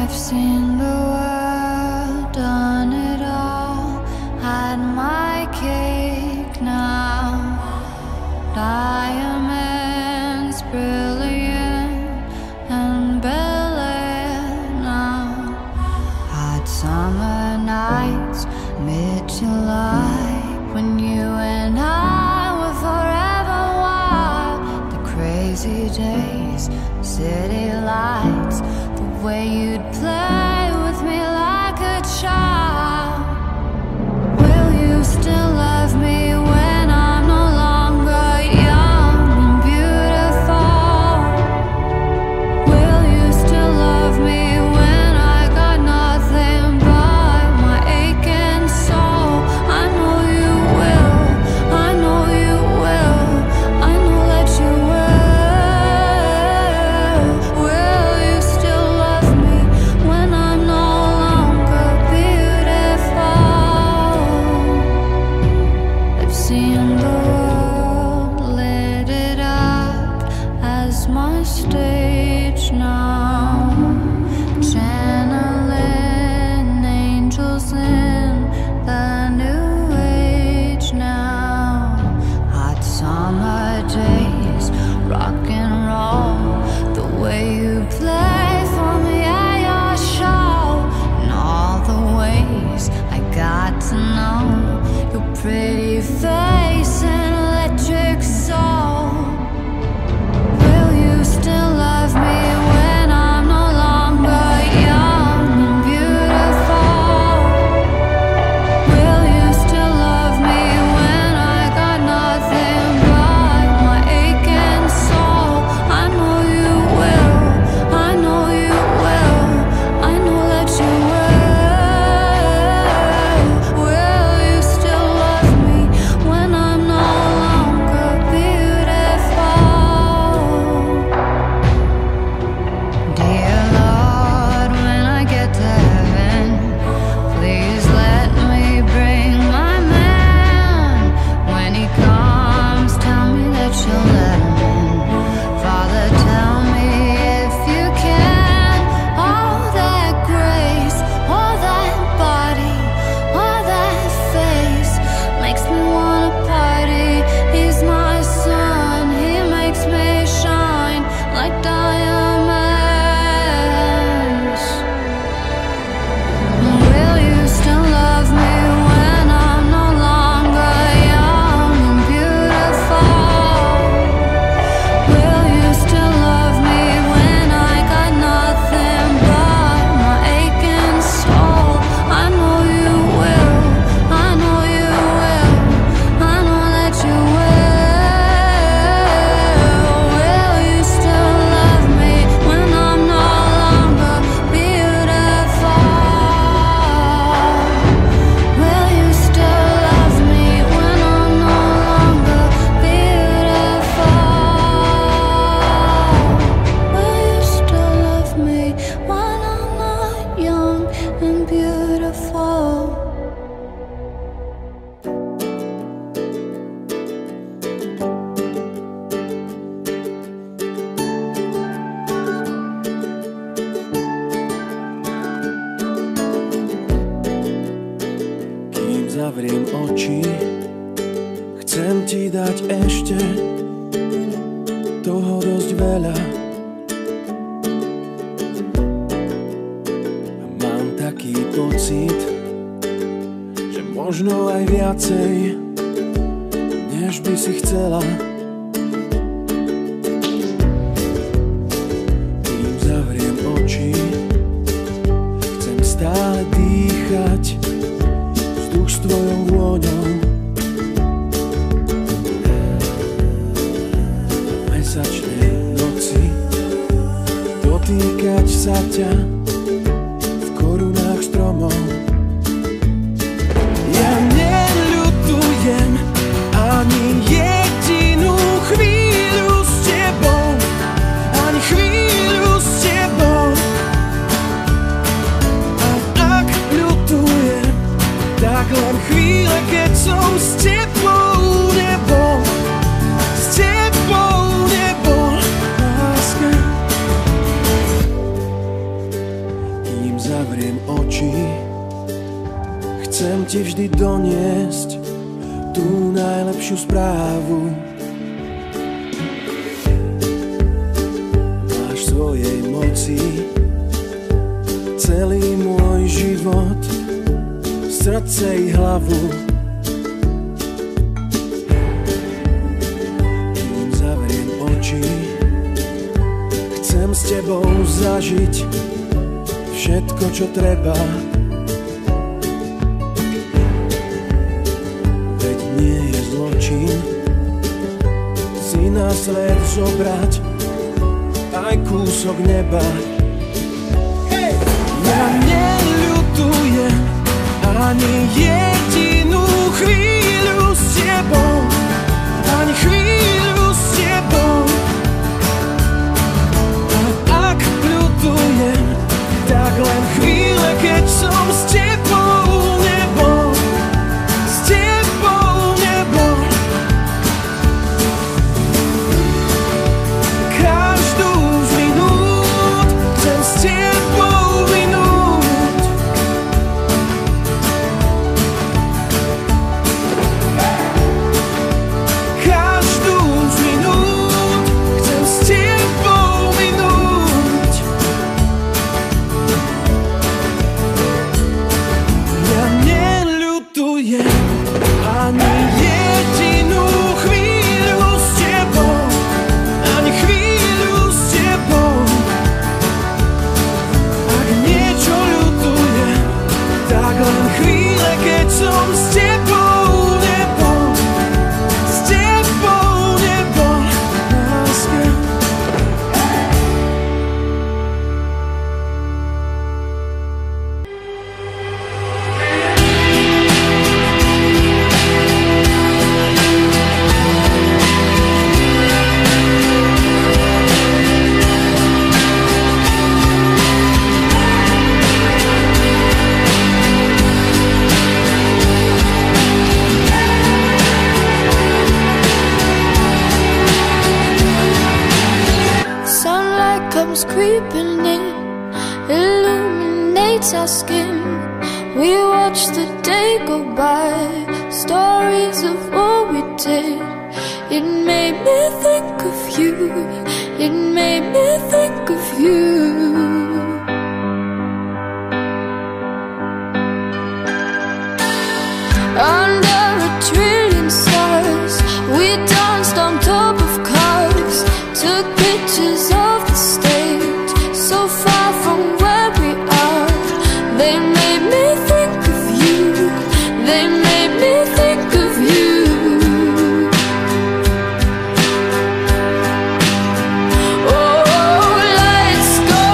I've seen the world, done it all, had my cake now. Diamonds brilliant and Bel-Air now. Hot summer nights, mid-July, when you and I were forever wild. The crazy days, city lights, the way you'd play with me like a child. Will you still love me when I'm no longer young and beautiful? Will you still love me when I got nothing but my aching soul? I know you will, I know you will, I know that you will. Will you still love me when I'm no longer beautiful? I've seen the world, lit it up as my stage now. Channeling angels in the new age now. Hot summer days, rock and roll, the way you play for me at your show, and all the ways I got to know your pretty face and electric soul. Will you still love me when I'm no longer young and beautiful? Will you still love me when I got nothing but my aching soul? I know you will, I know you will, I know that you will. Will you still love me when I'm no longer beautiful? Dear Lord, when I get to heaven, please let me bring my man. When he comes, tell me that you'll let him in. Father, tell me if you can. All that grace, all that body, all that face makes me wanna party. He's my sun, he makes me shine like diamonds. Will you still love me when I'm no longer young and beautiful? Will you still love me when I got nothing but my aching soul? I know you will, I know you will, I know that you will. Will you still love me when I'm no longer beautiful? Will you still love me when I'm no longer beautiful? Will you still love me when I'm not young and beautiful? Kým zavriem oči, chcem ti dať ešte toho dosť veľa. Mám taký pocit, že možno aj viacej, než by si chcela. Kým zavriem oči, chcem stále dýchať vzduch s tvojou vôňou. Mesačnej noci dotýkať sa ťa v korunách stromov. Ja neľutujem ani jedinú chvíľu s tebou, ani chvíľu s tebou. A ak ľutujem, tak len chvíle, keď som s tebou nebol, s tebou nebol. Láska, zavriem oči, chcem ti vždy doniesť tú najlepšiu správu. Máš v svojej moci celý môj život, srdce i hlavu. Kým zavriem oči, chcem s tebou zažiť všetko, čo treba. Veď nie je zločin si na svet zobrať aj kúsok neba. Ja neľutujem ani jedinú chvíľu s tebou, ani chvíľu s tebou. A ak ľutujem, tak len chvíle, keď som s tebou nebol, s tebou nebol. Každú z minút chcem s tebou minúť. Každú z minút chcem s tebou minúť. Ja neľutujem ani jedinú chvíľu s tebou, ani chvíľu s tebou. Ak niečo ľutujem, tak len chvíle, keď som s tebou nebol, s tebou nebol. Láska. Sunlight comes creeping in, illuminates our skin. We watch the day go by, stories of what we did. It made me think of you, it made me think of you. Under a trillion stars, we danced on top of cars, took pictures of the stage, so far from where we are. They made me think of you, they made me think of you. Oh, lights go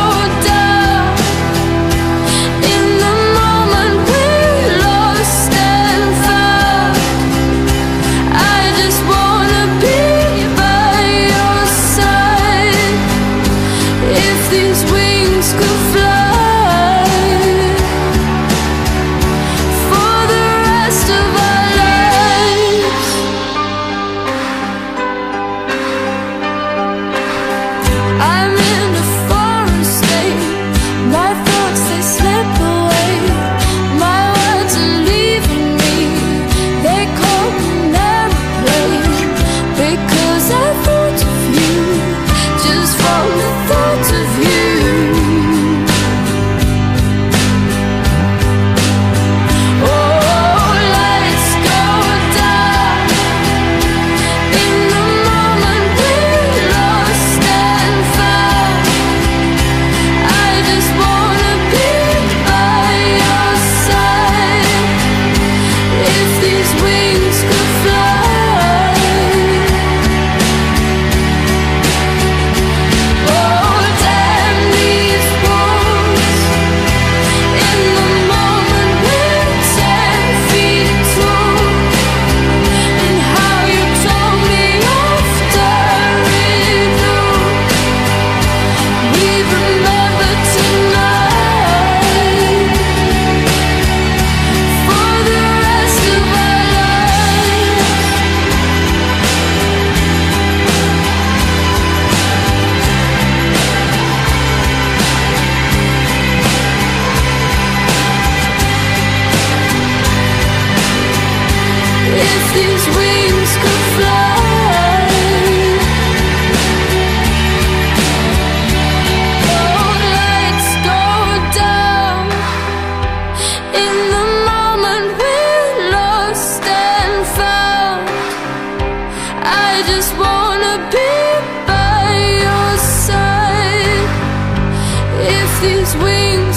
wings